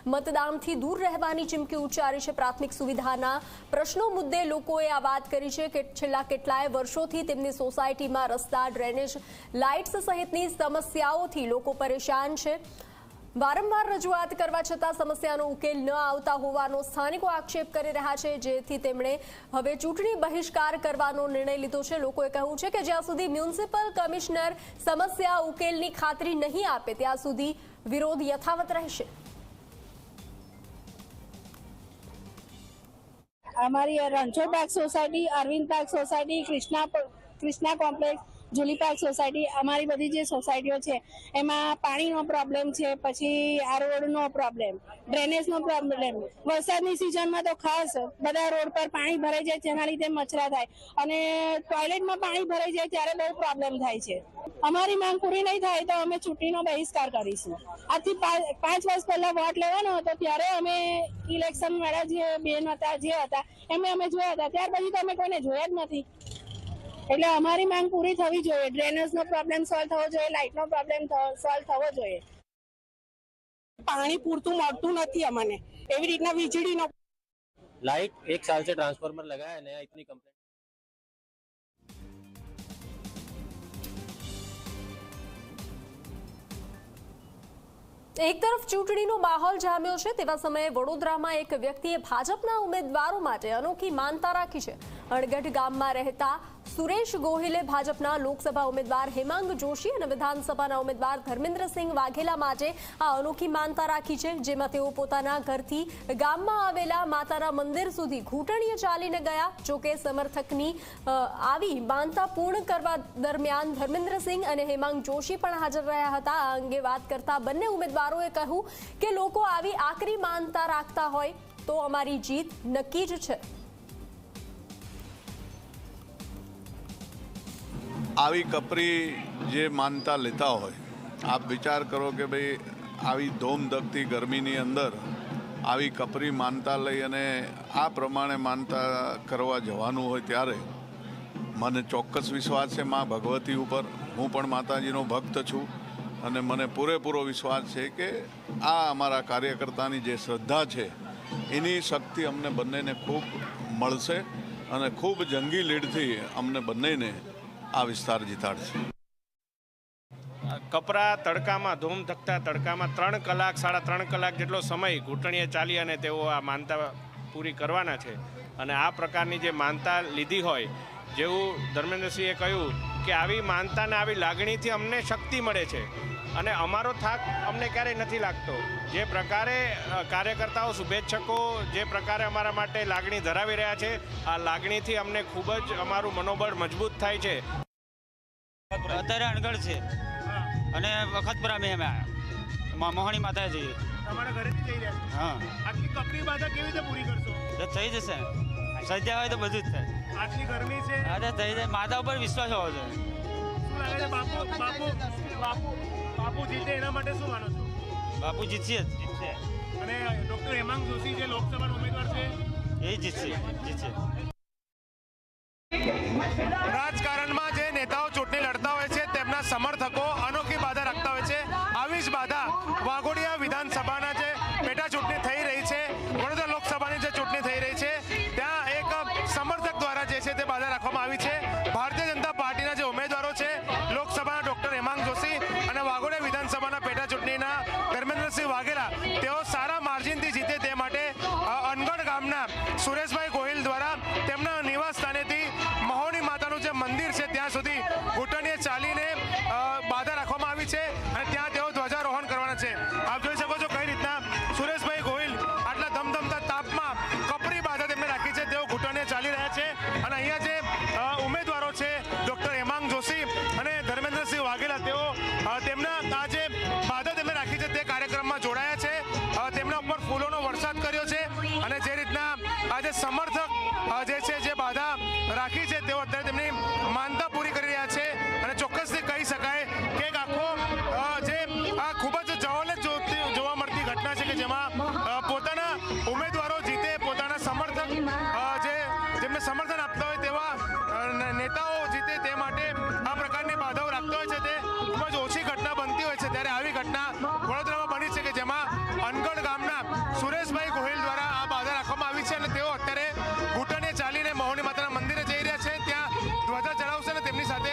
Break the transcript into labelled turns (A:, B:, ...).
A: મતદાનથી દૂર રહેવાની ચીમકી ઉચ્ચારી છે। પ્રાથમિક સુવિધાના પ્રશ્નો મુદ્દે લોકોએ આ વાત કરી છે કે છેલ્લા કેટલાય વર્ષોથી તેમની સોસાયટીમાં રસ્તા, ડ્રેનેજ, લાઇટ્સ સહિતની સમસ્યાઓથી લોકો પરેશાન છે। વારંવાર રજૂઆત કરવા છતાં સમસ્યાનો ઉકેલ ન આવતા હોવાનો સ્થાનિકો આક્ષેપ કરી રહ્યા છે, જેથી તેમણે હવે ચૂંટણી બહિષ્કાર કરવાનો નિર્ણય લીધો છે। લોકોએ કહ્યું છે કે જ્યાં સુધી મ્યુનિસિપલ કમિશનર સમસ્યા ઉકેલની ખાતરી નહીં આપે ત્યાં સુધી વિરોધ યથાવત રહેશે।
B: हमारी Ranchhod park society, Arvind park society, Krishna complex, Julie park society, અમારી બધી જે સોસાયટીઓ છે એમાં પાણીનો પ્રોબ્લેમ છે, પછી આ રોડનો પ્રોબ્લેમ, ડ્રેનેજનો પ્રોબ્લેમ। વરસાદની સિઝનમાં તો ખાસ બધા રોડ પર પાણી ભરાઈ જાય, જેના લીધે મચ્છરા થાય અને ટોયલેટમાં પાણી ભરાઈ જાય ત્યારે બહુ પ્રોબ્લેમ થાય છે। અમારી માંગ પૂરી નહીં થાય તો અમે ચૂંટણીનો બહિષ્કાર કરીશું। આજથી 5 વર્ષ પહેલા વોટ લેવાનો હતો ત્યારે અમે ઇલેક્શન વાળા જે બેન હતા જે હતા એમને અમે જોયા હતા, ત્યાર પછી તો અમે કોઈને જોયા જ નથી। એટલે અમારી માંગ પૂરી થવી જોઈએ, ડ્રેનેજનો પ્રોબ્લેમ સોલ્વ થવો જોઈએ, લાઇટનો પ્રોબ્લેમ સોલ્વ થવો જોઈએ। પાણી પૂરતું મળતું નથી અમને, એવી રીતના વીજળીનો
C: लाइट 1 साल से ट्रांसफार्मर लगा है नया, इतनी कंप्लेंट।
A: એક તરફ ચૂંટણીનો માહોલ જામ્યો છે તેવા સમયે વડોદરામાં એક વ્યક્તિએ ભાજપના ઉમેદવારો માટે અનોખી માનતા રાખી છે। અણગઢ ગામમાં રહેતા સુરેશ ગોહિલે ભાજપના લોકસભા ઉમેદવાર હેમાંગ જોશી અને વિધાનસભાના ઉમેદવાર ધર્મેન્દ્રસિંહ વાઘેલા માટે આ અનોખી માનતા રાખી છે, જેમાં તેઓ પોતાના ઘરથી ગામમાં આવેલા માતાના મંદિર સુધી ઘૂંટણીએ ચાલીને ગયા। જોકે સમર્થકની આવી માનતા પૂર્ણ કરવા દરમિયાન ધર્મેન્દ્રસિંહ અને હેમાંગ જોશી પણ હાજર રહ્યા હતા। આ અંગે વાત કરતા બંને ઉમેદવારોએ કહ્યું કે લોકો આવી આકરી માનતા રાખતા હોય તો અમારી જીત નક્કી જ છે।
D: આવી કપરી જે માનતા લેતા હોય, આપ વિચાર કરો કે ભાઈ આવી ધોમધકતી ગરમીની અંદર આવી કપરી માનતા લઈ અને આ પ્રમાણે માનતા કરવા જવાનું હોય ત્યારે મને ચોક્કસ વિશ્વાસ છે મા ભગવતી ઉપર। હું પણ માતાજીનો ભક્ત છું અને મને પૂરેપૂરો વિશ્વાસ છે કે આ અમારા કાર્યકર્તાની જે શ્રદ્ધા છે એની શક્તિ અમને બંનેને ખૂબ મળશે અને ખૂબ જંગી લીડથી અમને બંનેને આ વિસ્તાર જીતાડશે।
E: કપરા તડકામાં, ધૂમધકતા તડકામાં 3 કલાક, 3.5 કલાક જેટલો સમય ઘૂંટણીએ ચાલી અને તેઓ આ માનતા પૂરી કરવાના છે। અને આ પ્રકારની જે માનતા લીધી હોય, જેવું ધર્મેન્દ્રસિંહે કહ્યું કે આવી માનતા ને આવી લાગણીથી અમને શક્તિ મળે છે અને અમારો થાક અમને ક્યારેય નથી લાગતો। જે પ્રકારે કાર્યકર્તાઓ, શુભેચ્છકો જે પ્રકારે અમારા માટે લાગણી ધરાવી રહ્યા છે, આ લાગણીથી અમને ખૂબ જ અમારું મનોબળ મજબૂત થાય છે।
F: અત્યારે અણગઢ છે અને વખતપુરા મેં અમે આવ્યા મોહણી માતા જઈએ।
G: તમારા ઘરેથી જઈ રહ્યા?
F: હા।
G: આટલી કપરી બાધા કેવી રીતે પૂરી કરશો?
F: થઈ જશે, સજ્જા હોય તો બધું જ થાય।
G: આટલી ગરમી છે,
F: અરે થઈ જાય, માતા ઉપર વિશ્વાસ હોવો જોઈએ।
G: શું લાગે છે બાપુ જીતે એના માટે શું માનો છો?
F: બાપુ જીતશે જ, જીતશે।
G: અને ડોક્ટર હેમાંગ જોશી જે લોકસભાના ઉમેદવાર છે
F: એ જીતશે।
G: રાજકારણમાં જે નેતાઓ ચૂંટણી લડતા હોય છે તેમના સમર્થકો અનોખી બાધા રાખતા હોય છે। આવી જ બાધા વાઘોડિયા વિધાનસભાના જે પેટા ચૂંટણી થઈ રહી છે, વડોદરા લોકસભાની જે ચૂંટણી થઈ રહી છે ત્યાં એક સમર્થક દ્વારા જે છે તે બાધા રાખવામાં આવી છે। ભારતીય જનતા પાર્ટીના જે ઉમેદવારો છે લોકસભાના ડોક્ટર હેમાંગ જોશી અને વાઘોડિયા વિધાનસભાના પેટા ચૂંટણીના ધર્મેન્દ્રસિંહ વાઘેલા, તેઓ સારા માર્જિનથી જીતે તે માટે અનગઢ ગામના સુરેશભાઈ ગોહિલ દ્વારા તેમના નિવાસ સ્થાનેથી મહોની માતાનું જે મંદિર છે ત્યાં સુધી ઘૂંટણીએ ચાલીને બાધા રાખવામાં આવી છે અને ત્યાં તેઓ ધ્વજારોહણ કરવાના છે। આપ જોઈ શકો છો કઈ રીતના સુરેશભાઈ ગોહિલ આટલા ધમધમતા તાપમાં કપરી બાધા તેમને રાખી છે, તેઓ ઘૂંટણીએ ચાલી રહ્યા છે। અને અહીંયા જે ઉમેદવારો છે ડોક્ટર હેમાંગ જોશી અને ધર્મેન્દ્રસિંહ વાઘેલા, તેઓ તેમના આ જે બાધા તેમને રાખી છે તે કાર્યક્રમમાં જોડાયા છે, તેમના ઉપર ફૂલોનો વરસાદ કર્યો છે અને જે રીતના આ જે સમર્થક જે છે જે બાધા રાખી છે તેઓ અત્યારે તેમની માનતા પૂરી કરી રહ્યા છે। અને ચોક્કસથી કહી શકાય કે એક આખો જે આ ખૂબ જ જવલ્લે જોવા મળતી ઘટના છે કે જેમાં પોતાના ઉમેદવારો જીતે, પોતાના સમર્થક જેમને સમર્થન આપતા હોય તેવા નેતાઓ જીતે તે માટે આ પ્રકારની બાધાઓ રાખતા હોય છે તે ખૂબ જ ઓછી ઘટના બનતી હોય છે। ત્યારે આવી ઘટના વડોદરામાં બની છે કે જેમાં અનગઢ ગામ ગામના સુરેશભાઈ ગોહિલ દ્વારા આ બાધા રાખવામાં આવી છે અને તેઓ અત્યારે ઘૂંટણીએ ચાલીને મહોની માતાના મંદિરે જઈ રહ્યા છે, ત્યાં ધ્વજા ચડાવશે અને તેમની સાથે